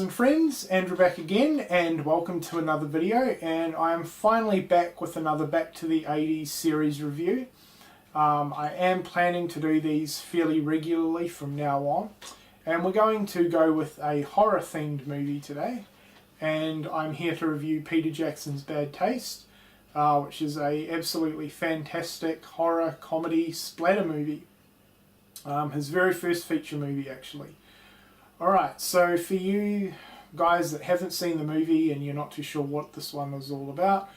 and friends, Andrew back again, and welcome to another video. And I am finally back with another Back to the 80s series review. I am planning to do these fairly regularly from now on, and we're going to go with a horror themed movie today. And I'm here to review Peter Jackson's Bad Taste, which is a absolutely fantastic horror comedy splatter movie. His very first feature movie, actually. Alright, so for you guys that haven't seen the movie and you're not too sure what this one is all about,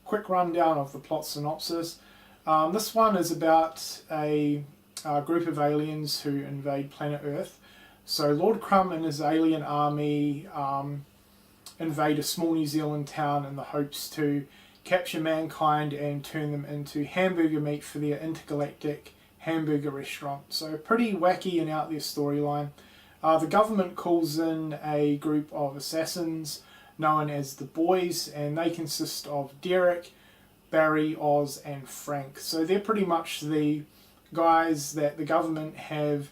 quick rundown of the plot synopsis. This one is about a group of aliens who invade planet Earth. So Lord Crumb and his alien army invade a small New Zealand town in the hopes to capture mankind and turn them into hamburger meat for their intergalactic hamburger restaurant. So pretty wacky and out there storyline. The government calls in a group of assassins known as the Boys, and they consist of Derek, Barry, Oz and Frank. So they're pretty much the guys that the government have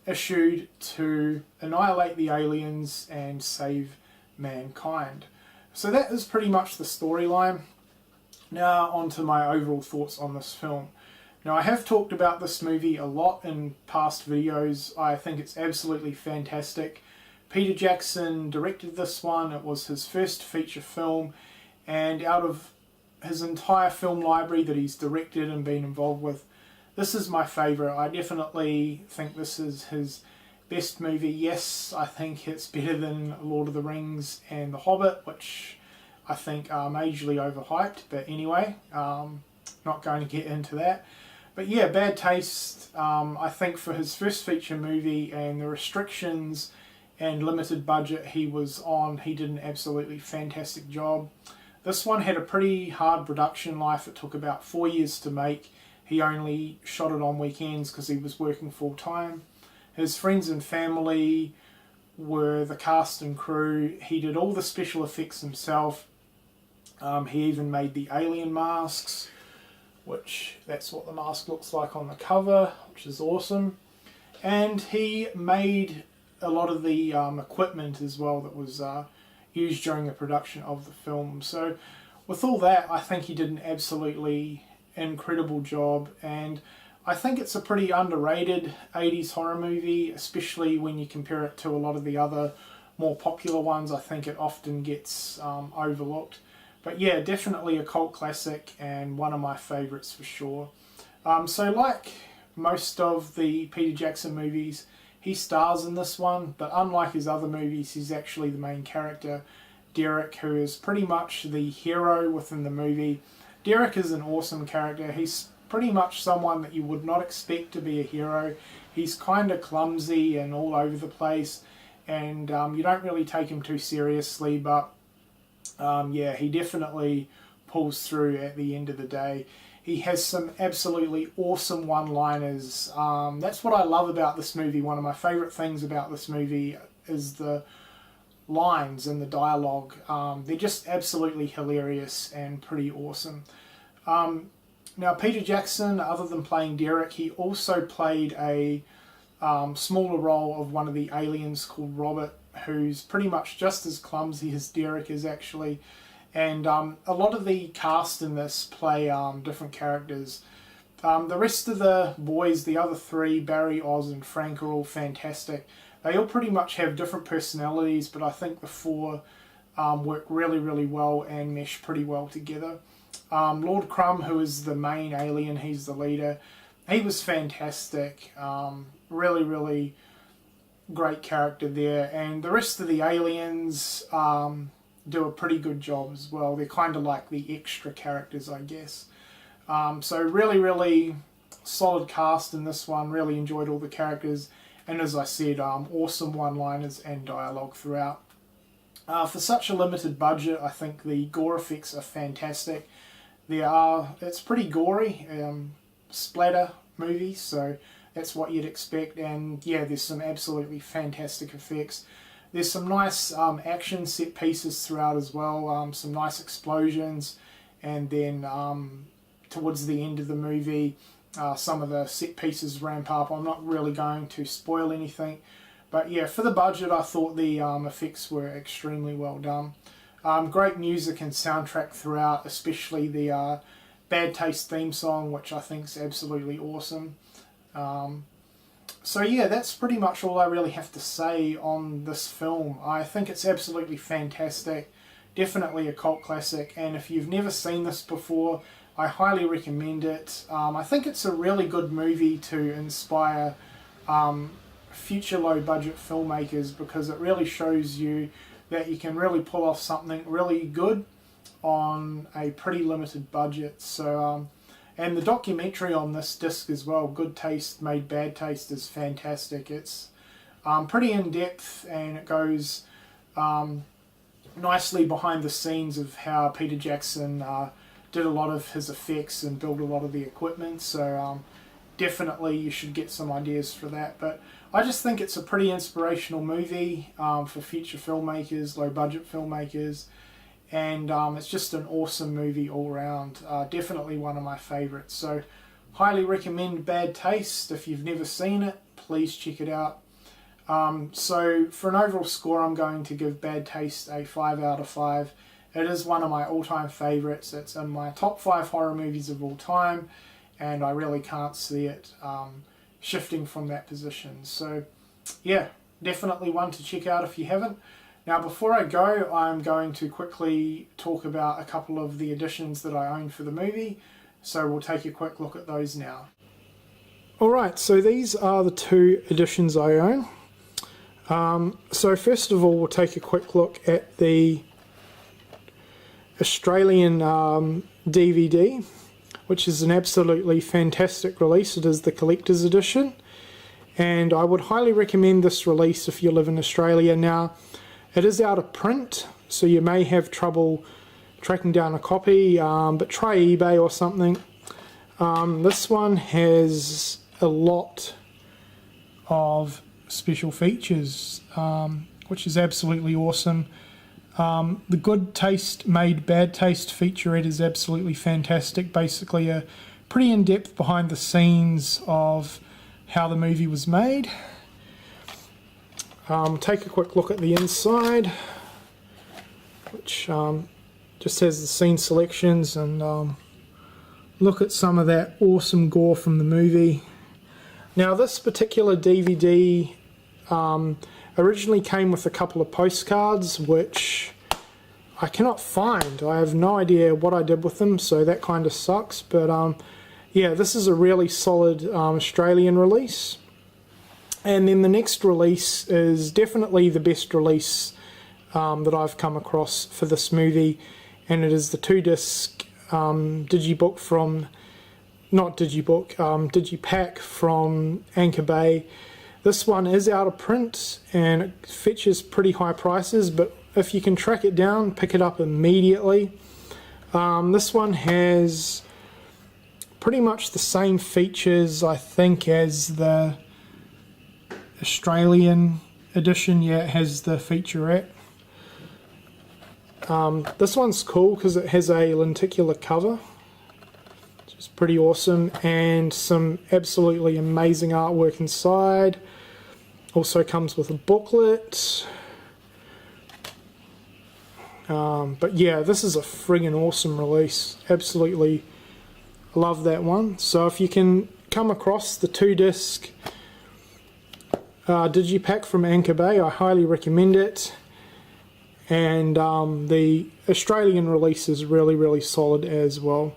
issued to annihilate the aliens and save mankind. So that is pretty much the storyline. Now on to my overall thoughts on this film. Now, I have talked about this movie a lot in past videos. I think it's absolutely fantastic. Peter Jackson directed this one. It was his first feature film, and out of his entire film library that he's directed and been involved with, this is my favourite. I definitely think this is his best movie. Yes, I think it's better than Lord of the Rings and The Hobbit, which I think are majorly overhyped, but anyway, not going to get into that. But yeah, Bad Taste, I think for his first feature movie and the restrictions and limited budget he was on, he did an absolutely fantastic job. This one had a pretty hard production life. It took about 4 years to make. He only shot it on weekends because he was working full time. His friends and family were the cast and crew. He did all the special effects himself. He even made the alien masks, which that's what the mask looks like on the cover, which is awesome. And he made a lot of the equipment as well that was used during the production of the film. So with all that, I think he did an absolutely incredible job, and I think it's a pretty underrated 80s horror movie, especially when you compare it to a lot of the other more popular ones. I think it often gets overlooked. But yeah, definitely a cult classic and one of my favourites for sure. So like most of the Peter Jackson movies, he stars in this one, but unlike his other movies, he's actually the main character, Derek, who is pretty much the hero within the movie. Derek is an awesome character. He's pretty much someone that you would not expect to be a hero. He's kind of clumsy and all over the place, and you don't really take him too seriously, but yeah, he definitely pulls through at the end of the day. He has some absolutely awesome one-liners. That's what I love about this movie. One of my favourite things about this movie is the lines and the dialogue. They're just absolutely hilarious and pretty awesome. Now, Peter Jackson, other than playing Derek, he also played a smaller role of one of the aliens called Robert, who's pretty much just as clumsy as Derek is actually. And a lot of the cast in this play different characters. The rest of the boys, the other three, Barry, Oz and Frank, are all fantastic. They all pretty much have different personalities, but I think the four work really, really well and mesh pretty well together. Lord Crumb, who is the main alien, he's the leader, he was fantastic. Really, really great character there, and the rest of the aliens do a pretty good job as well. They're kind of like the extra characters, I guess. So really, really solid cast in this one. Really enjoyed all the characters, and as I said, awesome one-liners and dialogue throughout. For such a limited budget, I think the gore effects are fantastic. It's pretty gory, splatter movie, so that's what you'd expect, and yeah, there's some absolutely fantastic effects. There's some nice action set pieces throughout as well, some nice explosions, and then towards the end of the movie, some of the set pieces ramp up. I'm not really going to spoil anything, But yeah, for the budget, I thought the effects were extremely well done. Great music and soundtrack throughout, especially the Bad Taste theme song, which I think is absolutely awesome. So yeah, that's pretty much all I really have to say on this film. I think it's absolutely fantastic, definitely a cult classic, and if you've never seen this before, I highly recommend it. I think it's a really good movie to inspire future low-budget filmmakers, because it really shows you that you can really pull off something really good on a pretty limited budget. So and the documentary on this disc as well, Good Taste Made Bad Taste, is fantastic. It's pretty in-depth, and it goes nicely behind the scenes of how Peter Jackson did a lot of his effects and built a lot of the equipment. So definitely you should get some ideas for that. But I just think it's a pretty inspirational movie for future filmmakers, low-budget filmmakers. And it's just an awesome movie all around. Definitely one of my favourites. So highly recommend Bad Taste. If you've never seen it, please check it out. So for an overall score, I'm going to give Bad Taste a 5 out of 5. It is one of my all-time favourites. It's in my top 5 horror movies of all time, and I really can't see it shifting from that position. So yeah, definitely one to check out if you haven't. Now before I go, I'm going to quickly talk about a couple of the editions that I own for the movie, so we'll take a quick look at those now. Alright, so these are the 2 editions I own. So first of all, we'll take a quick look at the Australian DVD, which is an absolutely fantastic release. It is the collector's edition, and I would highly recommend this release if you live in Australia. Now, it is out of print, so you may have trouble tracking down a copy, but try eBay or something. This one has a lot of special features, which is absolutely awesome. The Good Taste Made Bad Taste featurette is absolutely fantastic. Basically a pretty in-depth behind the scenes of how the movie was made. Take a quick look at the inside, which just has the scene selections, and look at some of that awesome gore from the movie. Now this particular DVD originally came with a couple of postcards, which I cannot find. I have no idea what I did with them, so that kind of sucks. But yeah, this is a really solid Australian release. And then the next release is definitely the best release that I've come across for this movie, and it is the 2-disc digibook from, not digibook, digipack from Anchor Bay. This one is out of print and it fetches pretty high prices, but if you can track it down, pick it up immediately. This one has pretty much the same features, I think, as the Australian edition. Yeah, it has the featurette. This one's cool because it has a lenticular cover, which is pretty awesome, and some absolutely amazing artwork inside. Also comes with a booklet. But yeah, this is a friggin' awesome release. Absolutely love that one. So if you can come across the 2-disc digipack from Anchor Bay, I highly recommend it. And the Australian release is really, really solid as well.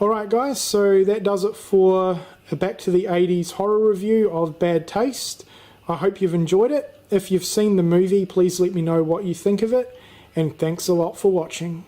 Alright guys, so that does it for a Back to the 80s horror review of Bad Taste. I hope you've enjoyed it. If you've seen the movie, please let me know what you think of it. And thanks a lot for watching.